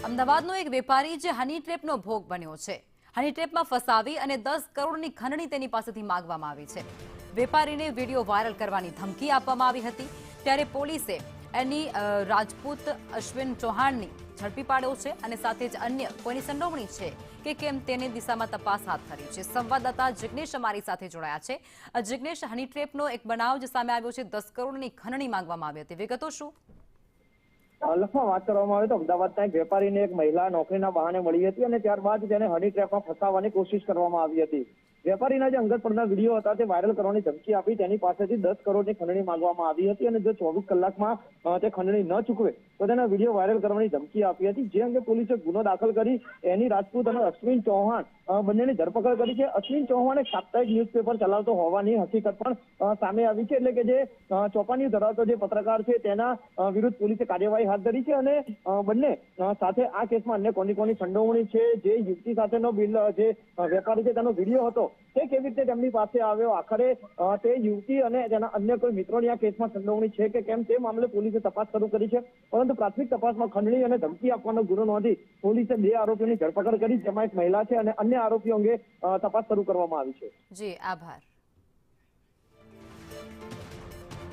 અમદાવાદનો એક વેપારી જે હની ટ્રેપનો ભોગ બન્યો છે. હની ટ્રેપમાં ફસાવી અને 10 કરોડની ખંડણી તેની પાસેથી માંગવામાં આવી છે. વેપારીને વિડીયો વાયરલ કરવાની ધમકી આપવામાં આવી હતી. ત્યારે પોલીસે એની રાજપૂત અશ્વિન ચૌહાણની ઝડપી પાડ્યો છે અને સાથે જ અન્ય કોઈની સંડોવણી છે કે કેમ તેની દિશામાં તપાસ હાથ ધરી છે. સંવાદદાતા જિગ્નેશ અમારી સાથે જોડાયા છે. જિગ્નેશ, હની ટ્રેપનો એક બનાવ જે સામે આવ્યો છે, 10 કરોડની ખંડણી માંગવામાં આવી હતી, વિગતો શું? લખમાં વાત કરવામાં આવે તો અમદાવાદના એક વેપારીને એક મહિલા નોકરીના બહાને મળી હતી અને ત્યારબાદ તેને હની ટ્રેપમાં ફસાવવાની કોશિશ કરવામાં આવી હતી. વેપારીના જે અંગત પડના વિડીયો હતા તે વાયરલ કરવાની ધમકી આપી તેની પાસેથી 10 કરોડની ખંડણી માંગવામાં આવી હતી અને જો 24 કલાકમાં તે ખંડણી ન ચૂકવે તો તેના વિડીયો વાયરલ કરવાની ધમકી આપી હતી. જે અંગે પોલીસે ગુનો દાખલ કરી એની રાજપૂત અને અશ્વિન ચૌહાણ બંનેની ધરપકડ કરી છે. અશ્વિન ચૌહાણ એક સાપ્તાહિક ન્યૂઝપેપર ચલાવતો હોવાની હકીકત પણ સામે આવી છે. એટલે કે જે ચોપાની ધરાવતો જે પત્રકાર છે તેના વિરુદ્ધ પોલીસે કાર્યવાહી હાથ ધરી છે અને બંને સાથે આ કેસમાં અન્ય કોની સંડોવણી છે, જે યુવતી સાથેનો જે વેપારી છે તેનો વિડીયો હતો તે કેવી રીતે તેમની પાસે આવ્યો, આખરે તે યુવતી અને તેના અન્ય કોઈ મિત્રોની આ કેસમાં સંડોવણી છે કે કેમ તે મામલે પોલીસે તપાસ શરૂ કરી છે. પરંતુ પ્રાથમિક તપાસમાં ખંડણી અને ધમકી આપવાનો ગુનો નોંધી પોલીસે 2 આરોપીઓની ધરપકડ કરી, જેમાં એક મહિલા છે અને અન્ય આરોપીઓ અંગે તપાસ શરૂ કરવામાં આવી છે. જી, આભાર.